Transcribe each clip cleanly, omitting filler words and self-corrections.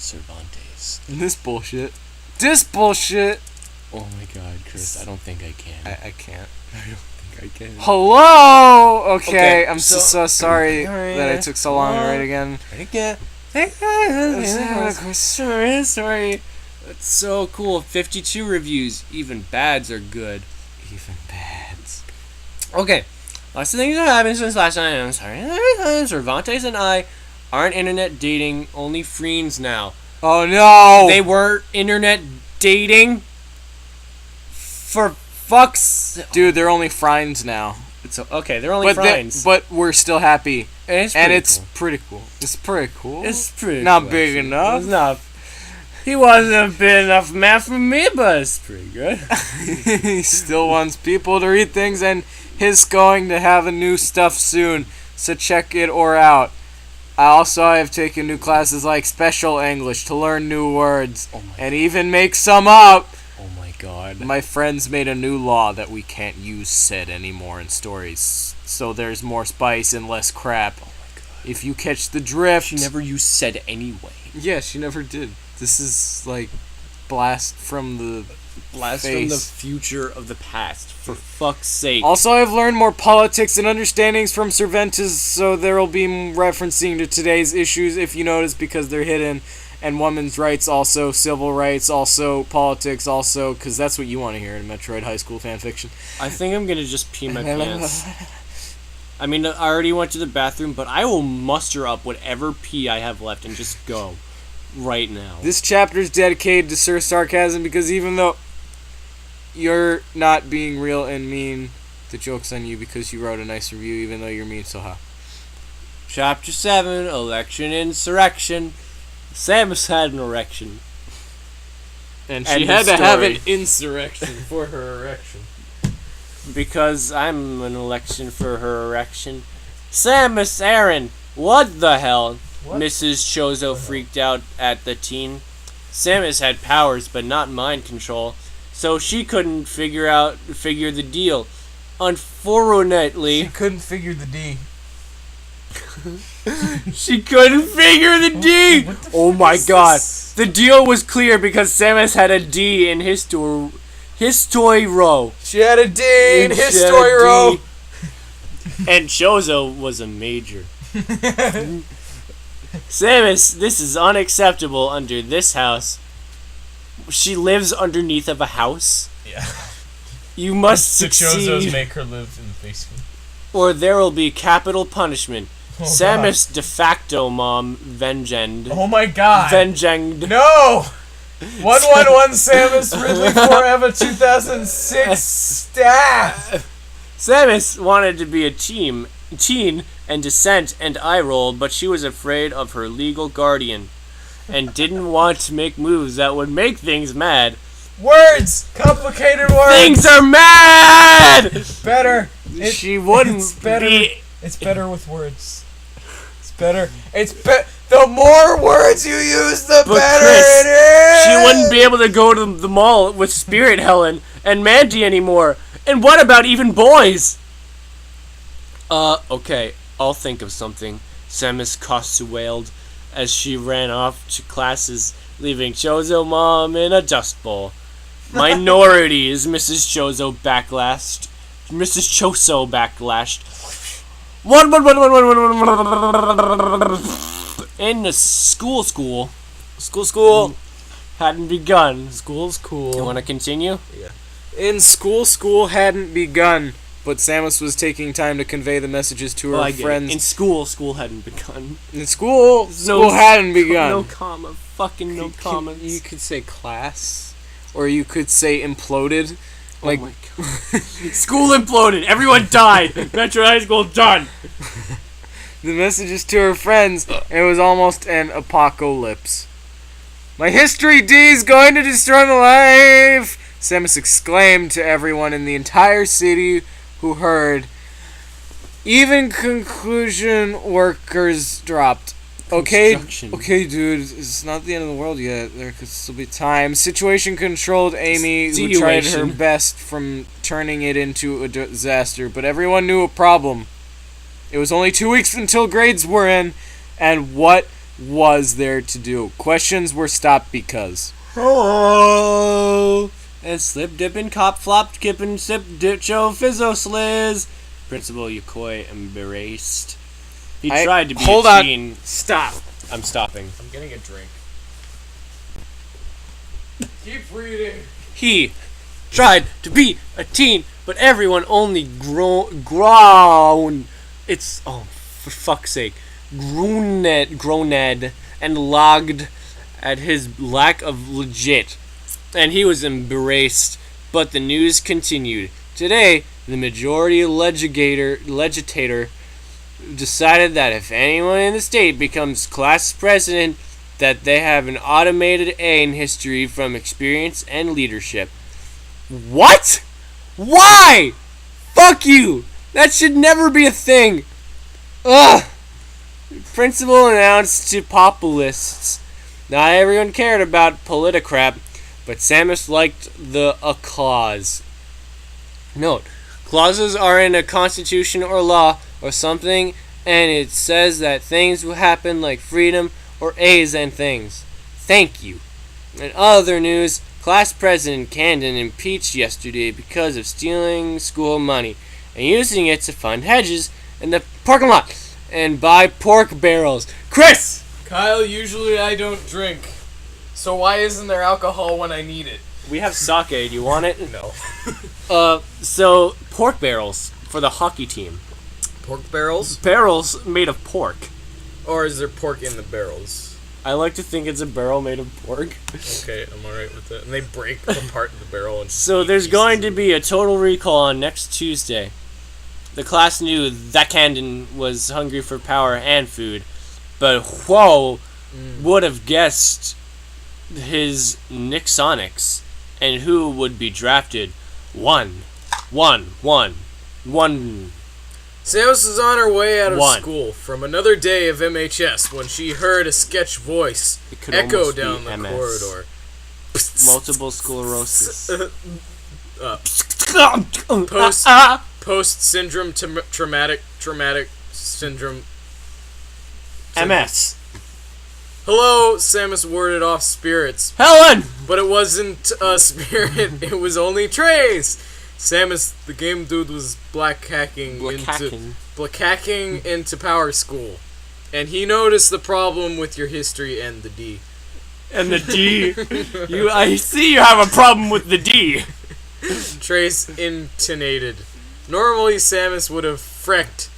Cervantes. This bullshit. This bullshit! Oh my god, Chris, I don't think I can. I can't. I don't think I can. Hello! Okay, I'm so sorry that I took so long to write again. Sorry. That's so cool. 52 reviews. Even bads are good. Even bads. Okay. Lots of things have happened since last night. I'm sorry. Cervantes and I aren't internet dating, only friends now. Oh no! They were internet dating? For fuck's... Dude, they're only friends now. It's okay, they're only friends. But we're still happy. It's pretty cool. It's pretty cool. It's pretty Not cool, big actually. enough. It's not. He wasn't a big enough man for me, but it's pretty good. He still wants people to read things, and he's going to have a new stuff soon, so check it or out. I have taken new classes like Special English to learn new words, and even make some up. Oh my god. My friends made a new law that we can't use said anymore in stories, so there's more spice and less crap. Oh my god. If you catch the drift... She never used said anyway. Yeah, she never did. This is like blast from the future of the past, for fuck's sake. Also, I've learned more politics and understandings from Cervantes, so there will be referencing to today's issues if you notice, because they're hidden. And women's rights also, civil rights also, politics also, because that's what you want to hear in Metroid high school fanfiction. I think I'm gonna just pee my pants. I mean, I already went to the bathroom, but I will muster up whatever pee I have left and just go right now. This chapter is dedicated to Sir Sarcasm, because even though you're not being real and mean, the joke's on you because you wrote a nice review, even though you're mean, so ha. Chapter 7, Election Insurrection. Samus had an erection. And she had to have an insurrection for her erection. Because I'm an election for her erection. Samus Aran, what the hell? What? Mrs. Chozo freaked out at the teen. Samus had powers, but not mind control, so she couldn't figure the deal. Unfortunately, she couldn't figure the D. She couldn't figure the D! Oh my god. The deal was clear because Samus had a D in his toy row. She had a D in his toy row. And Chozo was a major. Samus, this is unacceptable under this house. She lives underneath of a house. Yeah. You must succeed. The Chozos make her live in the basement. Or there will be capital punishment. Oh, Samus de facto mom vengend. Oh my god. Vengend. No! 111 Samus Ridley Forever 2006 staff. Samus wanted to be a teen and dissent and eye roll, but she was afraid of her legal guardian and didn't want to make moves that would make things mad. Words! Complicated words! Things are mad! Better. She wouldn't It's better. be... It's better with words. It's better. The more words you use, the But better Chris, it is! she wouldn't be able to go to the mall with Spirit Helen and Mandy anymore. And what about even boys? Okay, I'll think of something. Samus wailed as she ran off to classes, leaving Chozo Mom in a dust bowl. Minorities, Mrs. Chozo backlashed. Mrs. Chozo backlashed. In the school hadn't begun. School's cool. You want to continue? Yeah. In school hadn't begun, but Samus was taking time to convey the messages to her friends. In school hadn't begun. In school hadn't begun. No comma. Fucking no commas. You could say class, or you could say imploded. Like, oh my god. School imploded. Everyone died. Metro High School done. The messages to her friends, and it was almost an apocalypse. My history D's going to destroy my life! Samus exclaimed to everyone in the entire city who heard. Even conclusion workers dropped. Okay, dude, it's not the end of the world yet. There could still be time. Situation controlled Amy, who tried her best from turning it into a disaster, but everyone knew a problem. It was only 2 weeks until grades were in, and what was there to do? Questions were stopped because. Oh, and slip dippin' cop flop kippin' sip dip show fizzo sliz. Principal Yokoi embraced. He tried to be hold a on. teen. Stop. I'm stopping. I'm getting a drink. Keep reading. He tried to be a teen, but everyone only groaned. It's for fuck's sake, groaned and logged at his lack of legit, and he was embraced. But the news continued. Today, the majority legislator decided that if anyone in the state becomes class president, that they have an automated A in history from experience and leadership. What? Why? Fuck you! That should never be a thing. Ugh! Principal announced to populists. Not everyone cared about politicrap, but Samus liked the clause. Note, clauses are in a constitution or law or something, and it says that things will happen like freedom or A's and things. Thank you. In other news, class president Camden impeached yesterday because of stealing school money and using it to fund hedges in the parking lot and buy pork barrels. Chris! Kyle, usually I don't drink. So why isn't there alcohol when I need it? We have sake. Do you want it? No. So pork barrels for the hockey team. Pork barrels? Barrels made of pork. Or is there pork in the barrels? I like to think it's a barrel made of pork. Okay, I'm alright with that. And they break apart the barrel. And So there's going to be a total recall on next Tuesday. The class knew that Camden was hungry for power and food, but whoa, would have guessed his Nixonics and who would be drafted. One. Samus is on her way out of One. school from another day of MHS when she heard a sketch voice It could echo almost be down the MS. corridor. Multiple sclerosis. Post syndrome traumatic syndrome. MS. Hello, Samus warded off spirits, Helen! but it wasn't a spirit. It was only Trace. Samus, the game dude, was black hacking into Power School, and he noticed the problem with your history and the D. And the D. I see you have a problem with the D. Trace intonated. Normally, Samus would have frecked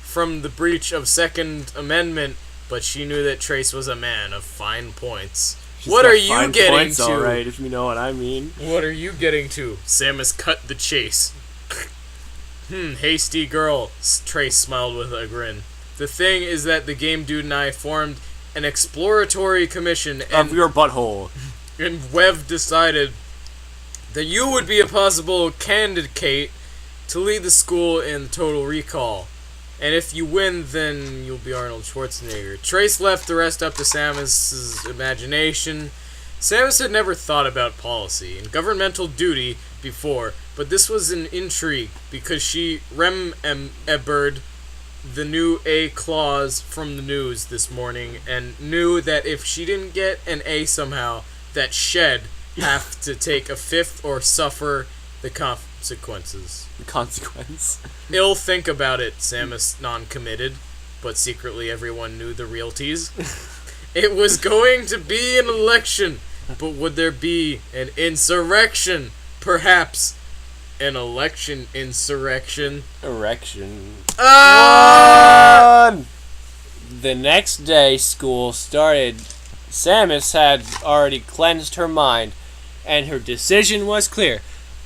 from the breach of Second Amendment, but she knew that Trace was a man of fine points. What are you getting to? Alright, if you know what I mean. What are you getting to? Samus cut the chase. Hasty girl, Trace smiled with a grin. The thing is that the game dude and I formed an exploratory commission Of your butthole. and Wev decided that you would be a possible candidate to lead the school in Total Recall. And if you win, then you'll be Arnold Schwarzenegger. Trace left the rest up to Samus's imagination. Samus had never thought about policy and governmental duty before, but this was an intrigue because she remembered the new A clause from the news this morning and knew that if she didn't get an A somehow, that she'd have to take a fifth or suffer the consequences. The consequence. Ill think about it, Samus non-committed, but secretly everyone knew the realties. It was going to be an election, but would there be an insurrection? Perhaps an election insurrection. Erection. Ah! The next day school started. Samus had already cleansed her mind, and her decision was clear.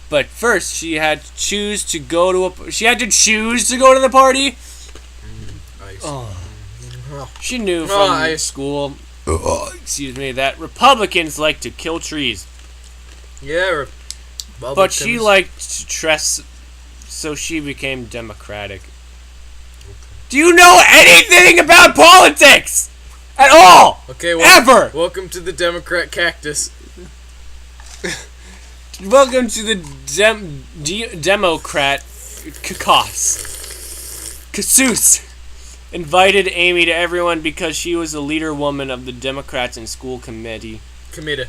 But first, she had to choose to go to the party. She knew from school, that Republicans like to kill trees. Yeah, But she liked to dress, so she became Democratic. Do you know anything about politics? At all? Okay, Ever? Welcome to the Democrat cactus. Welcome to the Democrat caucus. Casus. invited Amy to everyone because she was the leader woman of the Democrats in school committee. Committee.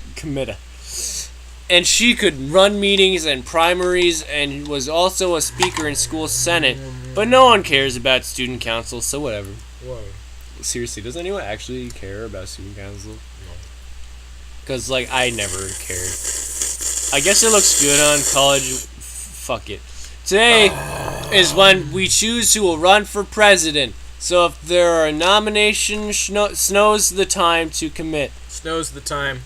And she could run meetings and primaries and was also a speaker in school senate. But no one cares about student council, so whatever. Whoa. Seriously, does anyone actually care about student council? No. Because, like, I never cared. I guess it looks good on college. Fuck it. Today is when we choose who will run for president. So if there are nominations, snow's the time to commit. Snow's the time.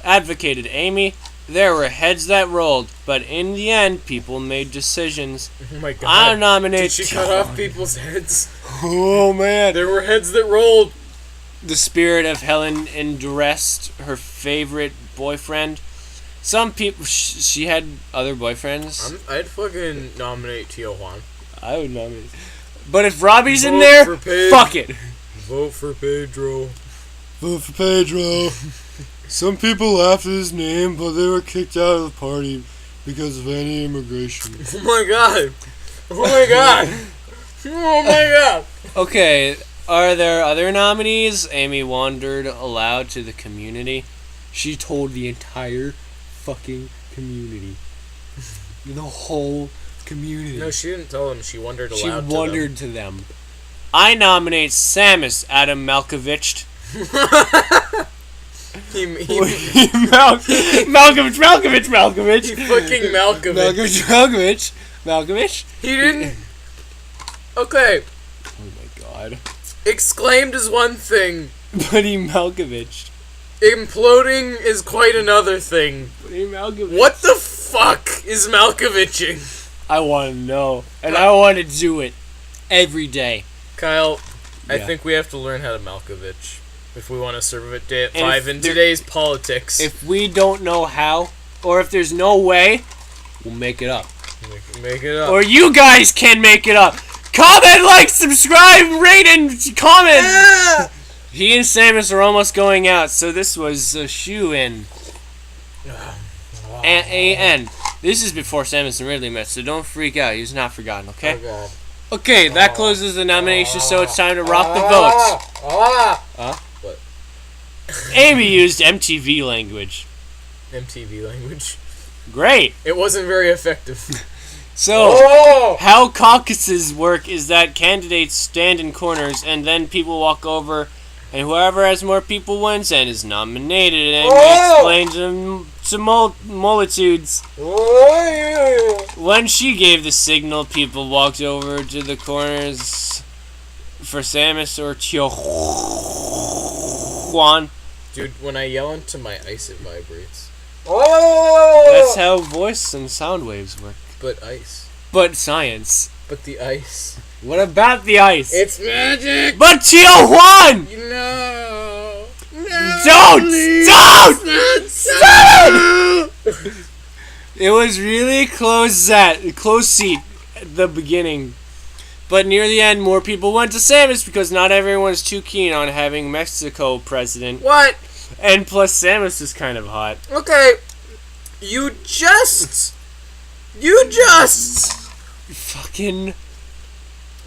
Advocated Amy. There were heads that rolled, but in the end, people made decisions. Oh my god. I nominate. Did she cut off people's heads? Oh man. There were heads that rolled. The spirit of Helen endorsed her favorite boyfriend. Some people, she had other boyfriends. I'd fucking nominate Tio Juan. I would nominate. But if Robbie's in there, fuck it. Vote for Pedro. Vote for Pedro. Some people laughed at his name, but they were kicked out of the party because of anti-immigration. Oh my god. Oh my god. Oh my god. Okay, are there other nominees? Amy wandered aloud to the community. She told the entire fucking community. The whole community. No, she didn't tell them. She wandered aloud to them. She wandered to them. I nominate Samus Adam Malkovich. Malkovich. He fucking Malkovich. He didn't. Okay. Oh my god. Exclaimed is one thing. But he Malkovich. Imploding is quite another thing. But he Malkovich. What the fuck is Malkoviching? I want to know. And I want to do it. Every day. Kyle, I Yeah. think we have to learn how to Malkovich. If we want to survive in today's politics. If we don't know how, or if there's no way, we'll make it up. Make it up. Or you guys can make it up. Comment, like, subscribe, rate, and comment. Ah! He and Samus are almost going out, so this was a shoe-in. A-N. This is before Samus and Ridley met, so don't freak out. He's not forgotten, okay? Oh god. Okay, that closes the nomination, so it's time to rock the votes. Huh? What? Amy used MTV language. MTV language. Great. It wasn't very effective. So, how caucuses work is that candidates stand in corners and then people walk over, and whoever has more people wins and is nominated, and explains to multitudes. When she gave the signal, people walked over to the corners for Samus or Tio Juan. Dude, when I yell into my ice, it vibrates. That's how voice and sound waves work. But ice. But science. But the ice. What about the ice? It's magic! But Tio Juan! No! Don't! Please. Don't! Stop it! It was really close seat at the beginning. But near the end, more people went to Samus because not everyone's too keen on having Mexico president. What? And plus, Samus is kind of hot. Okay. You just... Fucking...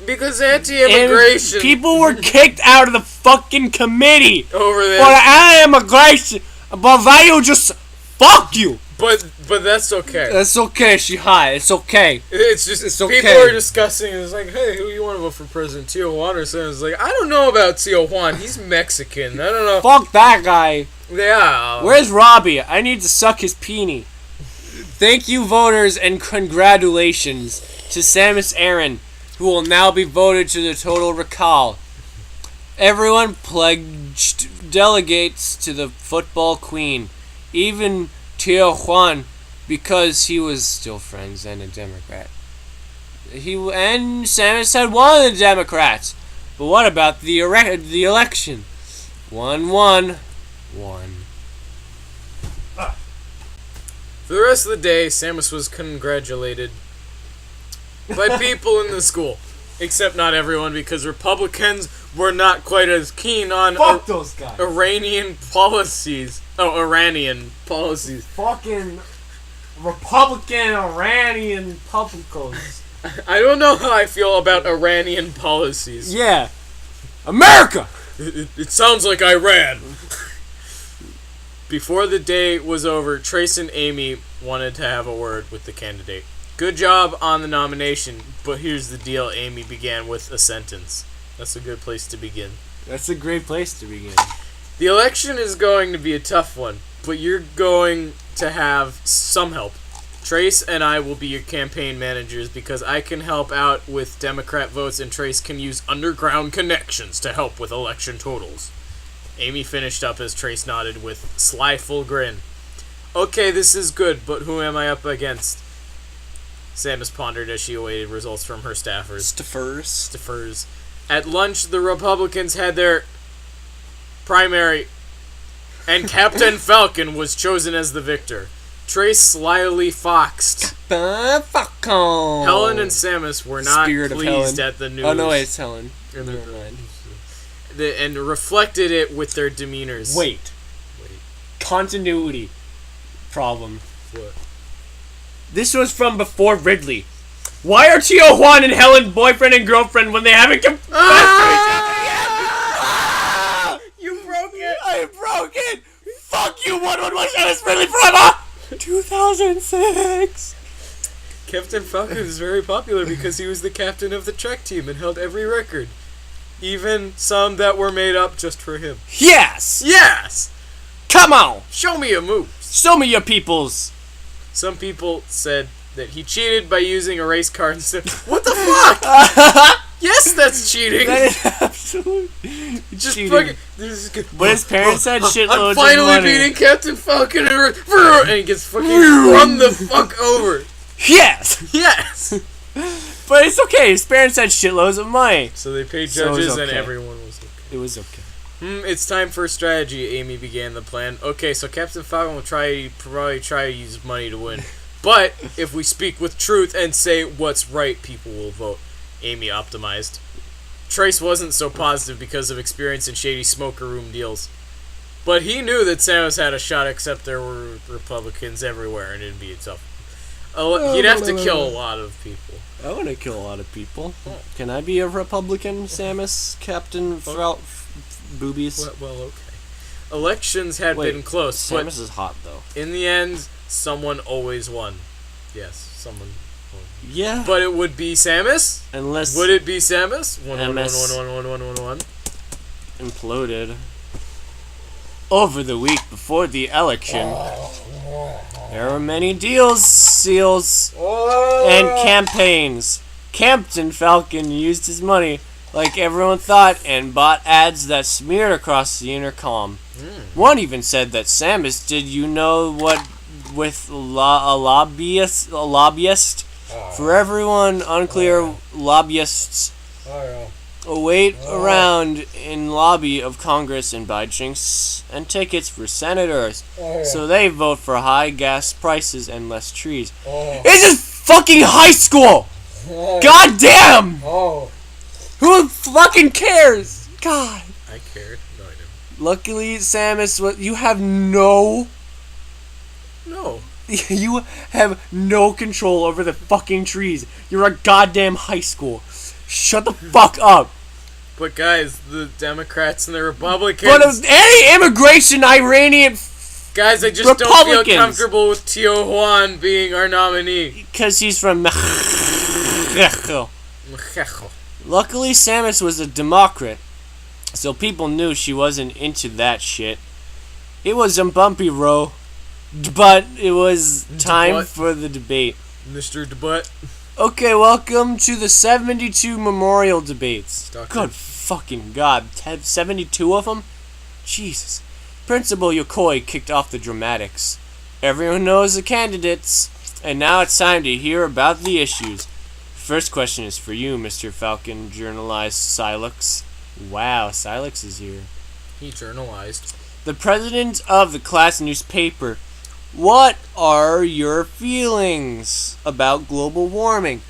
Because anti-immigration... People were kicked out of the fucking committee over there. for anti-immigration. But Vayu just... Fuck you! But that's okay. That's okay, she hot. It's okay. It's just It's okay. people are discussing. It's like, hey, who you want to vote for president? Tio Juan or something? It's like, I don't know about Tio Juan. He's Mexican. I don't know. Fuck that guy. Yeah. Where's Robbie? I need to suck his peenie. Thank you, voters, and congratulations to Samus Aran, who will now be voted to the total recall. Everyone pledged delegates to the football queen, even Tio Juan, because he was still friends and a Democrat. And Samus had won the Democrats. But what about the election? 1-1. For the rest of the day, Samus was congratulated by people in the school. Except not everyone, because Republicans were not quite as keen on those guys. Iranian policies. Oh, Iranian policies. Fucking Republican Iranian publicans. I don't know how I feel about Iranian policies. Yeah. America! It sounds like Iran. Before the day was over, Trace and Amy wanted to have a word with the candidate. Good job on the nomination, but here's the deal, Amy began with a sentence. That's a good place to begin. That's a great place to begin. The election is going to be a tough one, but you're going to have some help. Trace and I will be your campaign managers because I can help out with Democrat votes and Trace can use underground connections to help with election totals. Amy finished up as Trace nodded with slyful grin. Okay, this is good, but who am I up against? Samus pondered as she awaited results from her staffers. Staffers. At lunch, the Republicans had their primary, and Captain Falcon was chosen as the victor. Trace slyly foxed. Helen and Samus were not pleased at the news. Oh no, it's Helen. And reflected it with their demeanors. Wait. Continuity problem. What? This was from before Ridley. Why are Tio Juan and Helen boyfriend and girlfriend when they haven't confessed to each other yet? You broke it! I broke it! Fuck you, 111 is Ridley forever! 2006! Captain Falcon is very popular because he was the captain of the Trek team and held every record. Even some that were made up just for him. Yes! Yes! Come on! Show me your moves! Show me your peoples! Some people said that he cheated by using a race car instead. What the fuck? Yes, that's cheating! That is absolute Just cheating. fucking. But his parents had shitloads I'm of finally money. beating Captain Falcon and he gets fucking run the fuck over. Yes! Yes! But it's okay, his parents had shitloads of money. So they paid So it was judges and okay. everyone was okay. It was okay. It's time for strategy, Amy began the plan. Okay, so Captain Falcon will probably try to use money to win. But if we speak with truth and say what's right, people will vote. Amy optimized. Trace wasn't so positive because of experience in shady smoker room deals. But he knew that Samus had a shot, except there were Republicans everywhere and it'd be a tough. He'd have to kill a lot of people. I want to kill a lot of people. Can I be a Republican, Samus, Captain Boobies? Well, okay. Elections had been close, Samus but is hot, though. in the end, someone always won. Yes, someone won. Yeah. But it would be Samus? Unless Would it be Samus? One. imploded. Over the week before the election, there were many deals, seals, and campaigns. Captain Falcon used his money like everyone thought and bought ads that smeared across the intercom. One even said that Samus, did you know what with a lobbyist? For everyone unclear, lobbyists wait around in lobby of Congress and buy drinks and tickets for senators. So they vote for high gas prices and less trees. This is fucking high school! God damn! Who fucking cares? God. I cared. No, I didn't. Luckily, Samus, you have no... No. You have no control over the fucking trees. You're a goddamn high school. Shut the fuck up. But guys, the Democrats and the Republicans... But any immigration Iranian... Guys, I just don't feel Republicans. comfortable with Tio Juan being our nominee. Because he's from Mexico. Luckily, Samus was a Democrat, so people knew she wasn't into that shit. It was a bumpy row, but it was time for the debate. Mr. Debutt. Okay, welcome to the 72 memorial debates. Doctor. Good fucking god, 72 of them? Jesus. Principal Yokoi kicked off the dramatics. Everyone knows the candidates, and now it's time to hear about the issues. First question is for you, Mr. Falcon, journalized Silex. Wow, Silex is here. He journalized. The president of the class newspaper. What are your feelings about global warming?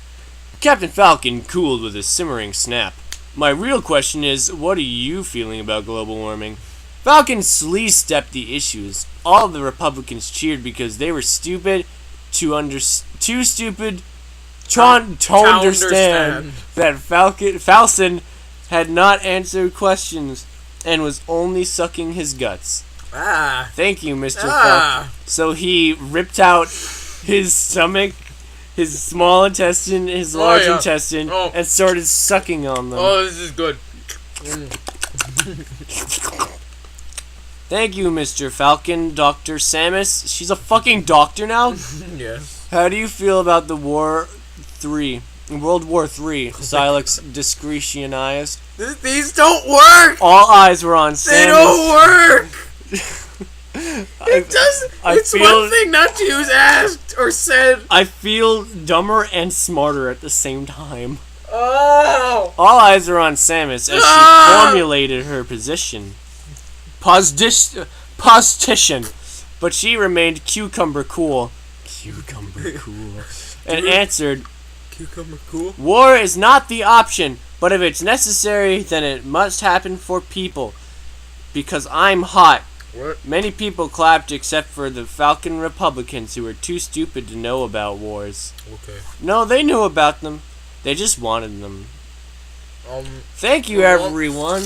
Captain Falcon cooled with a simmering snap. My real question is, what are you feeling about global warming? Falcon sleaze-stepped the issues. All the Republicans cheered because they were stupid too stupid to understand that Falcon had not answered questions and was only sucking his guts. Ah. Thank you, Mr. Ah. Falcon. So he ripped out his stomach, his small intestine, his large intestine, and started sucking on them. Oh, this is good. Thank you, Mr. Falcon, Dr. Samus. She's a fucking doctor now? Yes. How do you feel about the World War III? Silex discretionized. These don't work! All eyes were on Samus. They don't work! It doesn't. It's one thing not to use asked or said. I feel dumber and smarter at the same time. Oh! All eyes are on Samus as she formulated her position. Postician. But she remained cucumber cool. And answered, Cucumber cool? war is not the option, but if it's necessary, then it must happen for people. Because I'm hot. What? Many people clapped except for the Falcon Republicans who were too stupid to know about wars. Okay. No, they knew about them. They just wanted them. Thank you, everyone.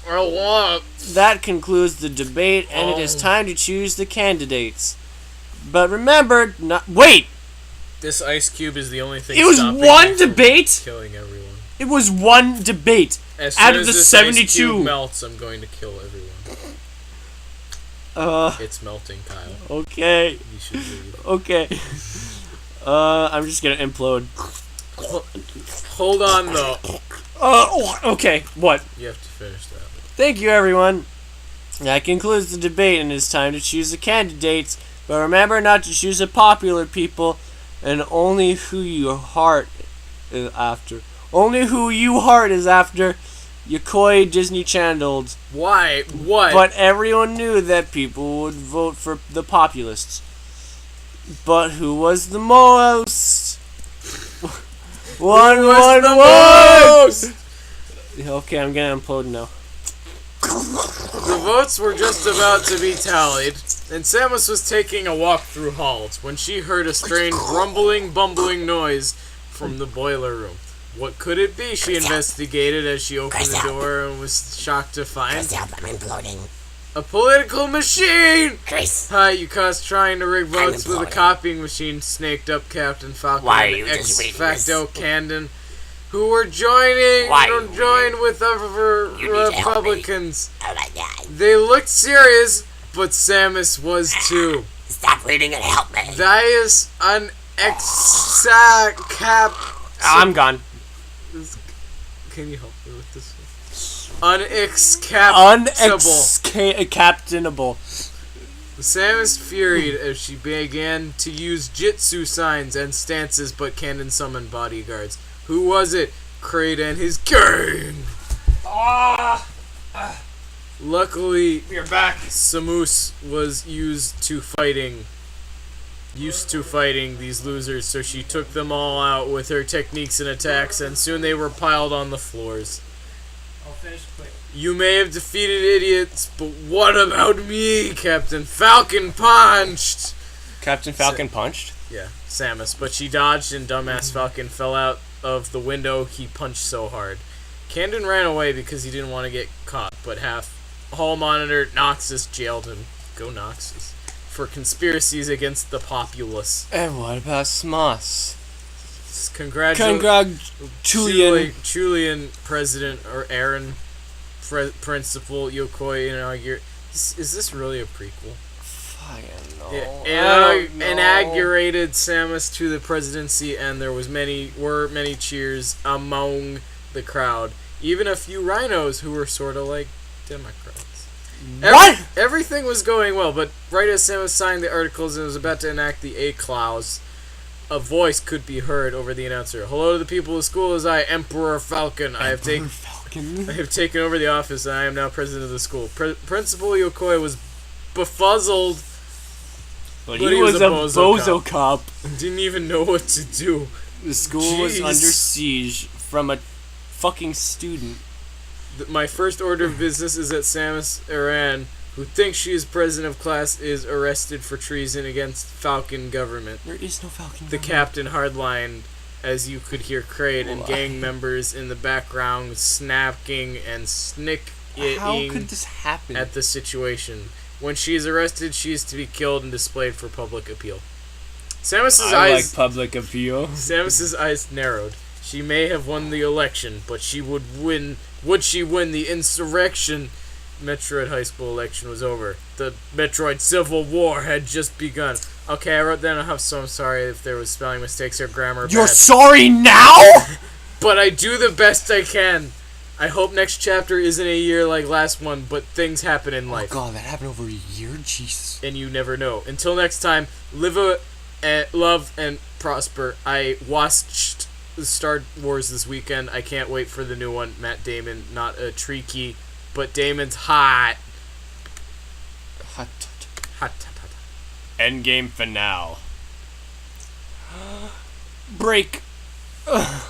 That concludes the debate, and it is time to choose the candidates. But remember, wait! This ice cube is the only thing. It was one debate. Killing everyone. It was one debate. As out soon of as the this 72 ice cube melts, I'm going to kill everyone. It's melting, Kyle. Okay. You should leave. Okay. I'm just gonna implode. Hold on, though. Okay. What? You have to finish that. Thank you, everyone. That concludes the debate, and it's time to choose the candidates. But remember not to choose the popular people, and only who your heart is after. Only who you heart is after. Yokoi Disney channeled. Why? What? But everyone knew that people would vote for the populists. But who was the most? One. Okay, I'm gonna implode now. The votes were just about to be tallied, and Samus was taking a walk through halls when she heard a strange rumbling, bumbling noise from the boiler room. What could it be? She investigated as she opened the door and was shocked to find I'm imploding. a political machine! Chris! Hi, you caused trying to rig votes with a imploding. copying machine, snaked up Captain Falcon Why are and you ex just reading facto this? Candon, who were joined with other You need to help me. Republicans. Oh my god. They looked serious, but Samus was too. Stop reading and help me. That is unacceptable. I'm gone. Can you help me with this one? Unacceptable. Captainable. Samus furied as she began to use jitsu signs and stances, but Candon summoned bodyguards. Who was it? Kraid and his gang. Luckily, We're back. Samus was used to fighting these losers, so she took them all out with her techniques and attacks, and soon they were piled on the floors. I'll finish quick. You may have defeated idiots, but what about me? Captain Falcon punched! Captain Falcon punched? Yeah, Samus, but she dodged and dumbass Falcon fell out of the window he punched so hard. Candon ran away because he didn't want to get caught, but Hall Monitor Noxus jailed him. Go Noxus. For conspiracies against the populace. And what about Smoss? Julian President or Aaron Principal Yokoi is this really a prequel? I don't know. Inaugurated Samus to the presidency, and there was many cheers among the crowd. Even a few rhinos who were sort of like Democrats. What? Everything was going well, but right as Samus signed the articles and was about to enact the A clause, a voice could be heard over the announcer. Hello to the people of the school, as I, Emperor Falcon. I have taken over the office, and I am now president of the school. Principal Yokoi was befuzzled, but he was a bozo cop. Didn't even know what to do. The school was under siege from a fucking student. My first order of business is that Samus Aran, who thinks she is president of class, is arrested for treason against Falcon government. There is no Falcon The government. captain hardlined as you could hear Kraid and gang members in the background snapping and snick-eating How could this happen? at the situation. When she is arrested, she is to be killed and displayed for public appeal. Samus's I eyes like public appeal. Samus's eyes narrowed. She may have won the election, but she would she win the insurrection? Metroid High School election was over. The Metroid Civil War had just begun. Okay, I wrote down, so I'm sorry if there was spelling mistakes or grammar You're bad. sorry now? But I do the best I can. I hope next chapter isn't a year like last one, but things happen in life. Oh god, that happened over a year? Jesus. And you never know. Until next time, live love and prosper. I watched Star Wars this weekend. I can't wait for the new one. Matt Damon, not a Treaky, but Damon's hot. Hot. Hot. Endgame finale. Break. Ugh.